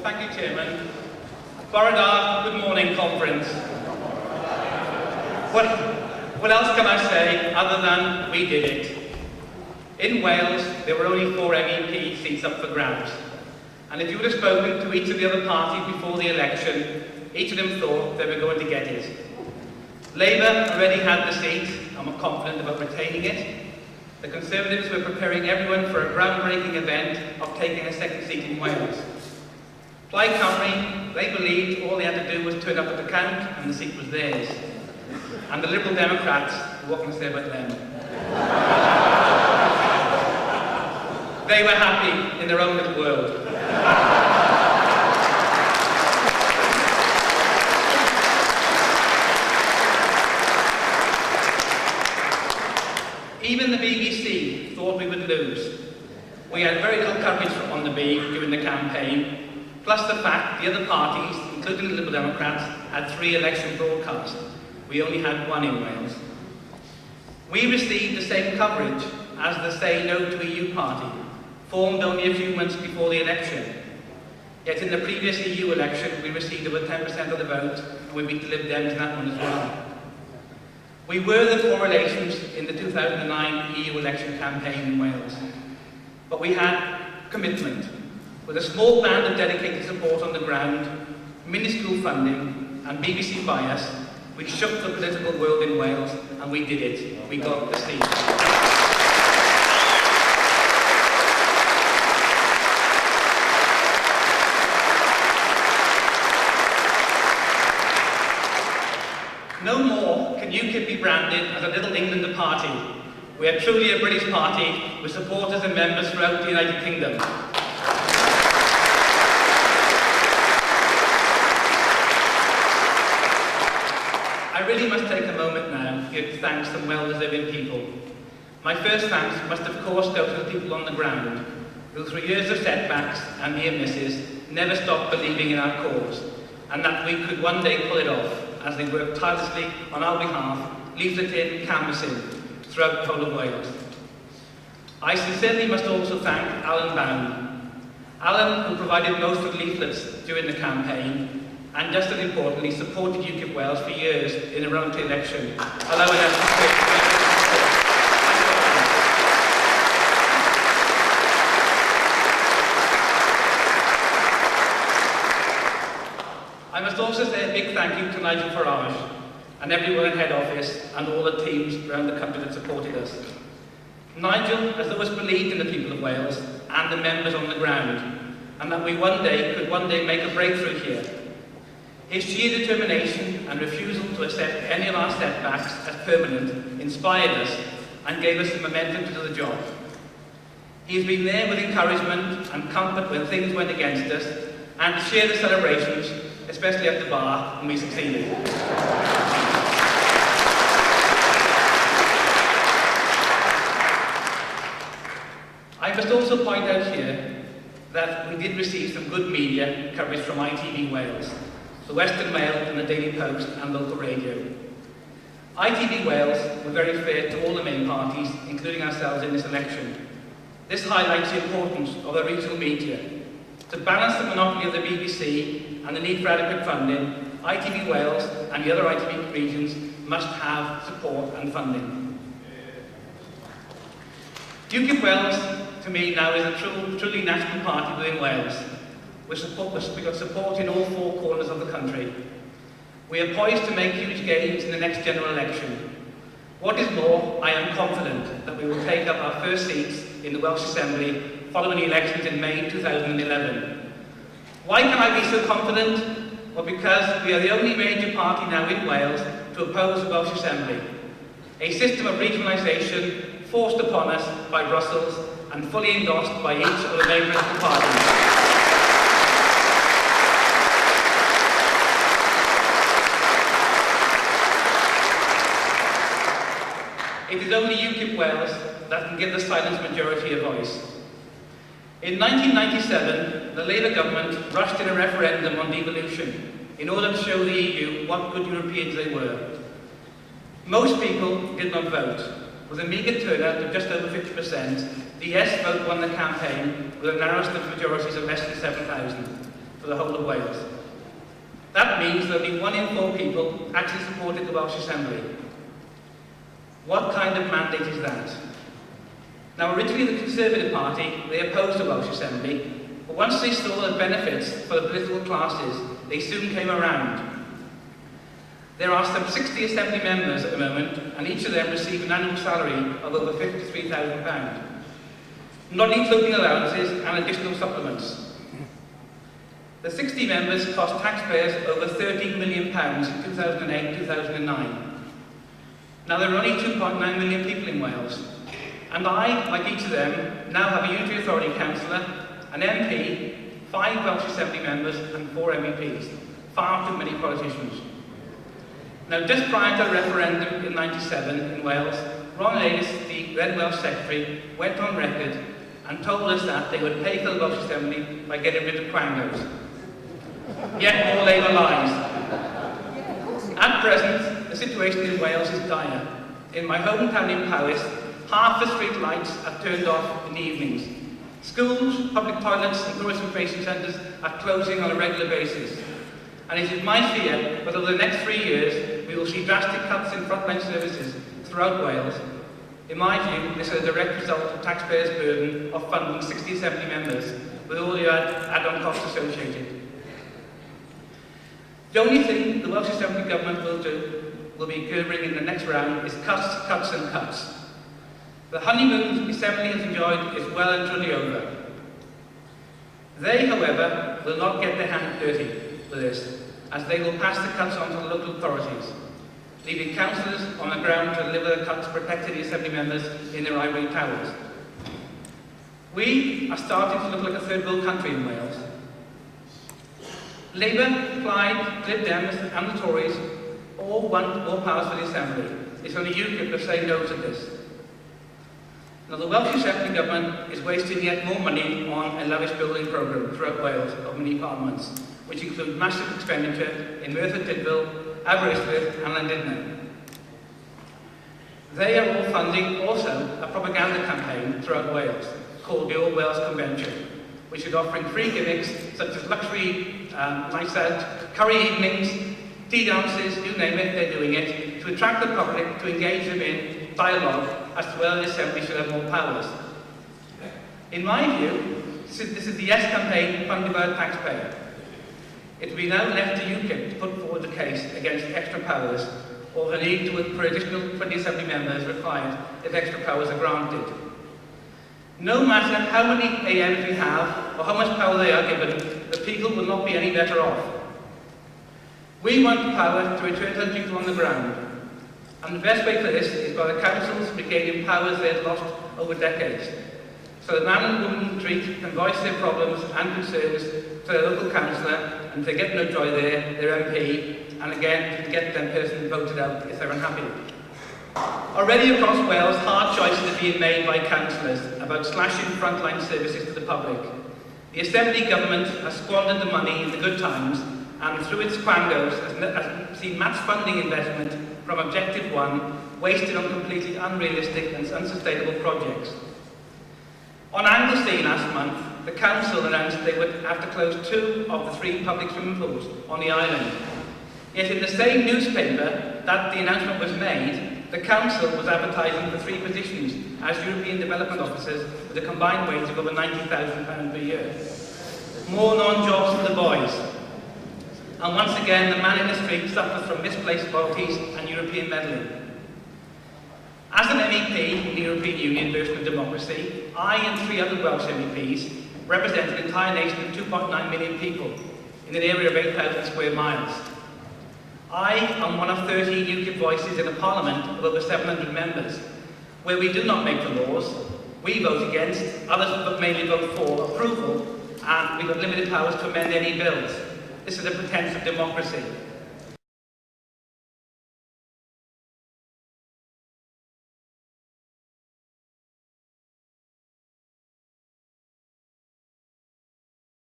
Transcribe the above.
Well, thank you, Chairman. Borodar, good morning, conference. What else can I say other than we did it? In Wales, there were only 4 MEP seats up for grabs. And if you would have spoken to each of the other parties before the election, each of them thought they were going to get it. Labour already had the seat and were confident about retaining it. The Conservatives were preparing everyone for a groundbreaking event of taking a second seat in Wales. Plaid Cymru, they believed all they had to do was turn up at the count and the seat was theirs. And the Liberal Democrats, what can I say about them? They were happy in their own little world. Even the BBC thought we would lose. We had very little coverage on the B during the campaign, plus the fact the other parties, including the Liberal Democrats, had 3 election broadcasts. We only had 1 in Wales. We received the same coverage as the Say No to EU party, formed only a few months before the election. Yet in the previous EU election, we received over 10% of the vote, and we beat the Lib Dems in that one as well. We were the correlations in the 2009 EU election campaign in Wales. But we had commitment. With a small band of dedicated support on the ground, minuscule funding, and BBC bias, we shook the political world in Wales, and we did it. We got the seat. No more can UKIP be branded as a Little England party. We are truly a British party with supporters and members throughout the United Kingdom. I really must take a moment now to give thanks to well-deserving people. My first thanks must of course go to the people on the ground, who through years of setbacks and near misses never stopped believing in our cause, and that we could one day pull it off, as they worked tirelessly on our behalf, leafleting, canvassing throughout the whole of Wales. I sincerely must also thank Alan Bound. Alan, who provided most of the leaflets during the campaign, and just as importantly, supported UKIP Wales for years in the run-to election, allowing us to create. I must also say a big thank you to Nigel Farage and everyone in head office and all the teams around the country that supported us. Nigel has always believed in the people of Wales and the members on the ground, and that we could one day make a breakthrough here. His sheer determination and refusal to accept any of our setbacks as permanent inspired us and gave us the momentum to do the job. He has been there with encouragement and comfort when things went against us, and to share the celebrations, especially at the bar, when we succeeded. I must also point out here that we did receive some good media coverage from ITV Wales, the Western Mail and the Daily Post and local radio. ITV Wales were very fair to all the main parties, including ourselves in this election. This highlights the importance of the regional media. To balance the monopoly of the BBC and the need for adequate funding, ITV Wales and the other ITV regions must have support and funding. UKIP Wales, to me now, is a truly national party within Wales. We've got support in all 4 corners of the country. We are poised to make huge gains in the next general election. What is more, I am confident that we will take up our first seats in the Welsh Assembly following the elections in May 2011. Why can I be so confident? Well, because we are the only major party now in Wales to oppose the Welsh Assembly. A system of regionalisation forced upon us by Brussels and fully endorsed by each of the main political parties. It is only UKIP Wales that can give the silent majority a voice. In 1997, the Labour government rushed in a referendum on devolution in order to show the EU what good Europeans they were. Most people did not vote. With a meagre turnout of just over 50%, the yes vote won the campaign with a narrow slip of majorities of less than 7,000. for the whole of Wales. That means that only 1 in 4 people actually supported the Welsh Assembly. What kind of mandate is that? Now, originally the Conservative Party, they opposed the Welsh Assembly, but once they saw the benefits for the political classes, they soon came around. There are some 60 Assembly members at the moment, and each of them receive an annual salary of over £53,000, not including allowances and additional supplements. The 60 members cost taxpayers over £13 million in 2008-2009. Now, there are only 2.9 million people in Wales, and I, like each of them, now have a Unitary Authority Councillor, an MP, 5 Welsh Assembly members and 4 MEPs. Far too many politicians. Now, just prior to the referendum in '97 in Wales, Ron Davies, the then Welsh Secretary, went on record and told us that they would pay for the Welsh Assembly by getting rid of quangos. Yet more Labour lies. At present, the situation in Wales is dire. In my hometown in Powys, half the street lights are turned off in the evenings. Schools, public toilets and tourist information centres are closing on a regular basis. And it is my fear that over the next 3 years, we will see drastic cuts in frontline services throughout Wales. In my view, this is a direct result of taxpayers' burden of funding 60 Assembly members with all the add-on costs associated. The only thing the Welsh Assembly government will be girding in the next round is cuts, cuts and cuts. The honeymoon the Assembly has enjoyed is well and truly over. They, however, will not get their hands dirty with this, as they will pass the cuts on to the local authorities, leaving councillors on the ground to deliver the cuts protecting the Assembly members in their ivory towers. We are starting to look like a third world country in Wales. Labour, Plaid, Lib Dems and the Tories all want more powers for the Assembly. It's only UKIP that say no to this. Now, the Welsh Assembly government is wasting yet more money on a lavish building programme throughout Wales of many parliaments, which include massive expenditure in Merthyr Tydfil, Aberystwyth and Llandudno. They are all funding also a propaganda campaign throughout Wales called the All Wales Convention, which is offering free gimmicks such as luxury nights out, curry evenings, tea dances, you name it, they're doing it, to attract the public, to engage them in dialogue as to whether the Assembly should have more powers. In my view, this is the Yes campaign funded by the taxpayer. It will be now left to UKIP to put forward the case against extra powers or the need for additional 20 Assembly members required if extra powers are granted. No matter how many AMs we have or how much power they are given, the people will not be any better off. We want power to return to the people on the ground, and the best way for this is by the councils regaining powers they had lost over decades, so the man and woman in the street can voice their problems and concerns to their local councillor, and if they get no joy there, their MP, and again to get them person voted out if they're unhappy. Already across Wales, hard choices are being made by councillors about slashing frontline services to the public. The Assembly government has squandered the money in the good times and through its quangos has seen match funding investment from Objective 1 wasted on completely unrealistic and unsustainable projects. On Anglesey last month, the council announced they would have to close 2 of the 3 public swimming pools on the island. Yet in the same newspaper that the announcement was made, the council was advertising for 3 positions as European Development Officers with a combined wage of over £90,000 per year. More non-jobs for the boys. And once again, the man in the street suffers from misplaced loyalties and European meddling. As an MEP in the European Union version of democracy, I and 3 other Welsh MEPs represent an entire nation of 2.9 million people in an area of 8,000 square miles. I am one of 13 UKIP voices in a parliament of over 700 members, where we do not make the laws, we vote against, others mainly vote for approval, and we've got limited powers to amend any bills. This is a pretense of democracy.